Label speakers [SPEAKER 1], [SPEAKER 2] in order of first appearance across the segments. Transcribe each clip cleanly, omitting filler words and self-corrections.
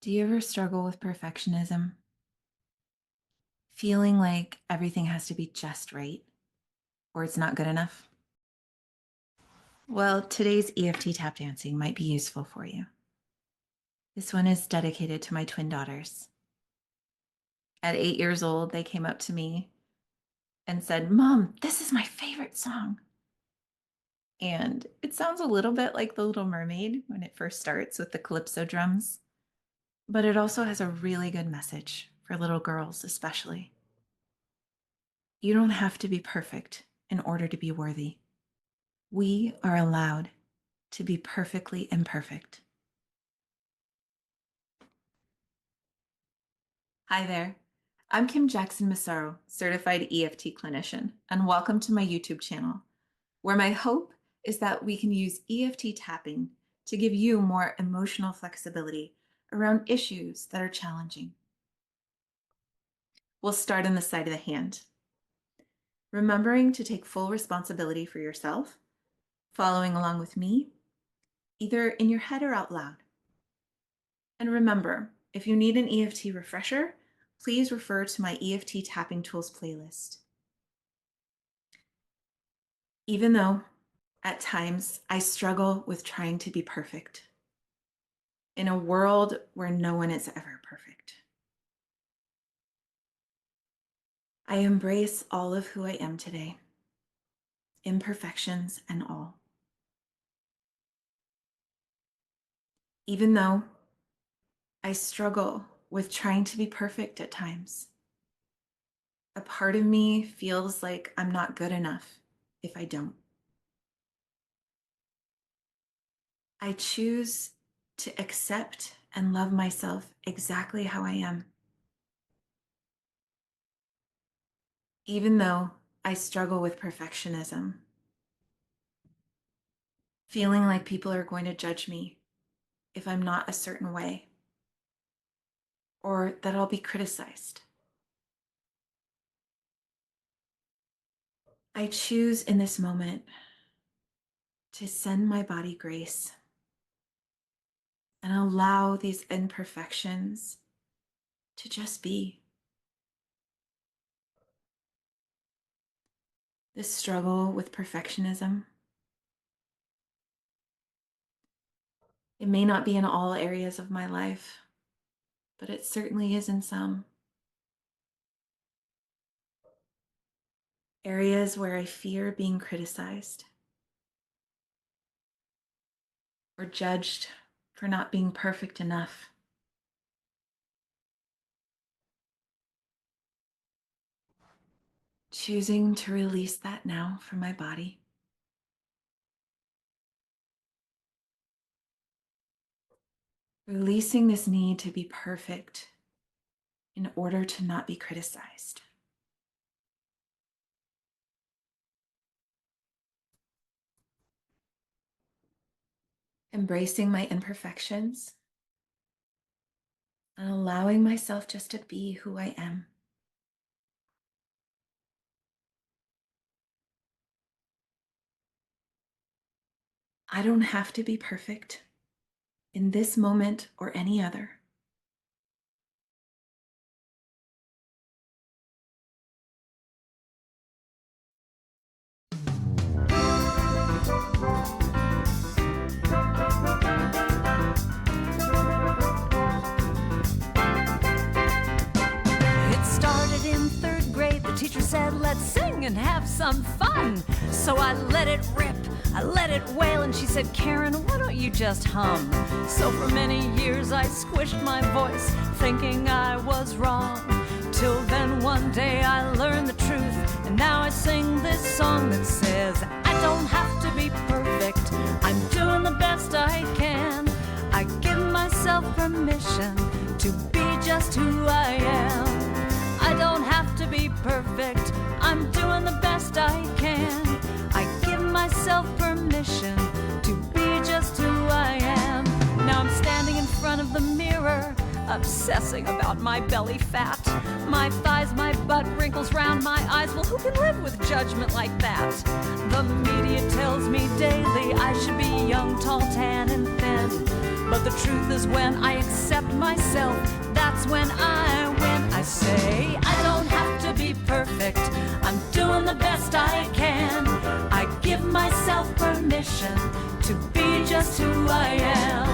[SPEAKER 1] Do you ever struggle with perfectionism? Feeling like everything has to be just right or it's not good enough? Well, today's EFT tap dancing might be useful for you. This one is dedicated to my twin daughters. At 8 years old, they came up to me and said, "Mom, this is my favorite song." And it sounds a little bit like The Little Mermaid when it first starts with the calypso drums, but it also has a really good message for little girls, especially. You don't have to be perfect in order to be worthy. We are allowed to be perfectly imperfect. Hi there. I'm Kim Jackson-Massaro, certified EFT clinician, and welcome to my YouTube channel, where my hope is that we can use EFT tapping to give you more emotional flexibility around issues that are challenging. We'll start on the side of the hand. Remembering to take full responsibility for yourself, following along with me, either in your head or out loud. And remember, if you need an EFT refresher, please refer to my EFT Tapping Tools playlist. Even though at times I struggle with trying to be perfect in a world where no one is ever perfect, I embrace all of who I am today, imperfections and all. Even though I struggle with trying to be perfect at times, a part of me feels like I'm not good enough if I don't. I choose to accept and love myself exactly how I am. Even though I struggle with perfectionism, feeling like people are going to judge me if I'm not a certain way, or that I'll be criticized. I choose in this moment to send my body grace and allow these imperfections to just be. This struggle with perfectionism, it may not be in all areas of my life, but it certainly is in some. Areas where I fear being criticized or judged for not being perfect enough. Choosing to release that now from my body. Releasing this need to be perfect in order to not be criticized. Embracing my imperfections and allowing myself just to be who I am. I don't have to be perfect in this moment or any other.
[SPEAKER 2] It started in third grade. The teacher said, "Let's sing and have some fun." So I let it rip, I let it wail, and she said, "Karen, why don't you just hum?" So for many years I squished my voice, thinking I was wrong. Till then one day I learned the truth, and now I sing this song that says, I don't have to be perfect, I'm doing the best I can. I give myself permission to be just who I am. I don't have to be perfect, I'm doing the best I can. I give myself permission to be just who I am. Now I'm standing in front of the mirror, obsessing about my belly fat, my thighs, my butt, wrinkles round my eyes. Well, who can live with judgment like that? The media tells me daily I should be young, tall, tan, and thin, but But the truth is, when I accept myself, that's when I win. I say, I don't have to be perfect, I'm doing the best I can. I give myself permission to be just who I am.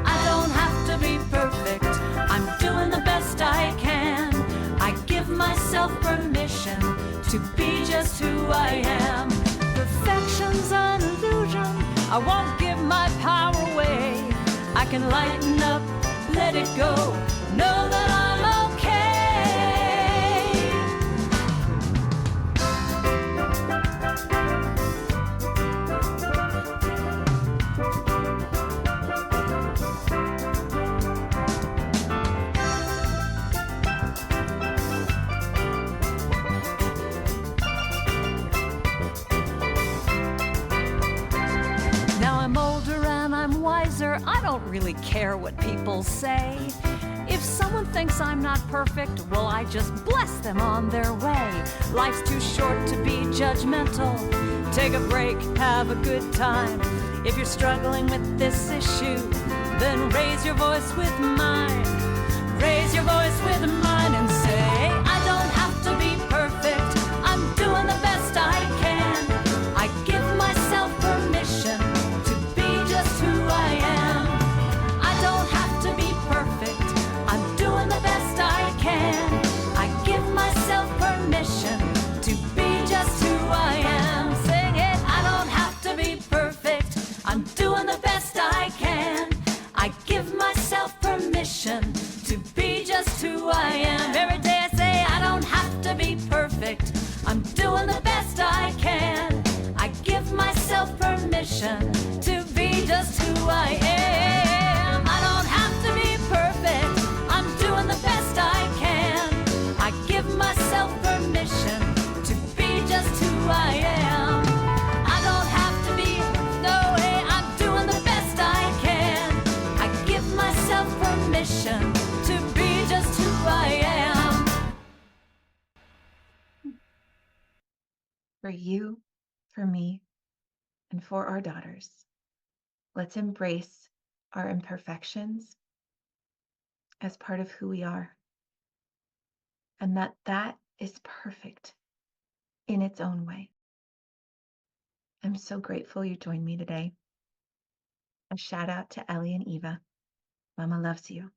[SPEAKER 2] I don't have to be perfect, I'm doing the best I can. I give myself permission to be just who I am. Perfection's an illusion, I won't give my power away. I can lighten up, let it go, know that I'm okay. Now I'm older and I'm wiser, I don't really care what people say. If someone thinks I'm not perfect, well, I just bless them on their way. Life's too short to be judgmental. Take a break, have a good time. If you're struggling with this issue, then raise your voice with mine. Raise your voice with mine and say, I don't have to be perfect, I'm doing the best I can. I give myself permission to be just who I am. I don't have to be perfect, I'm doing the best I can. I give myself permission to be just who I am. Sing it, I don't have to be perfect, I'm doing the best I can. I give myself permission to be just who I am. Every day I say I don't have to be perfect, I'm doing the best I can. I give myself permission to be just who I am. I don't have to be perfect, I'm doing the best I can. I give myself permission to be just who I am. I don't have to be, no way, I'm doing the best I can. I give myself permission to be just who I am.
[SPEAKER 1] For you, for me, and for our daughters, let's embrace our imperfections as part of who we are, and that is perfect in its own way. I'm so grateful you joined me today. A shout out to Ellie and Eva. Mama loves you.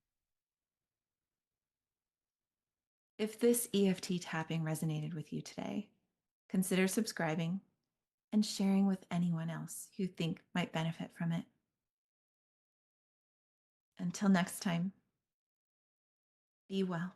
[SPEAKER 1] If this EFT tapping resonated with you today, consider subscribing and sharing with anyone else you think might benefit from it. Until next time, be well.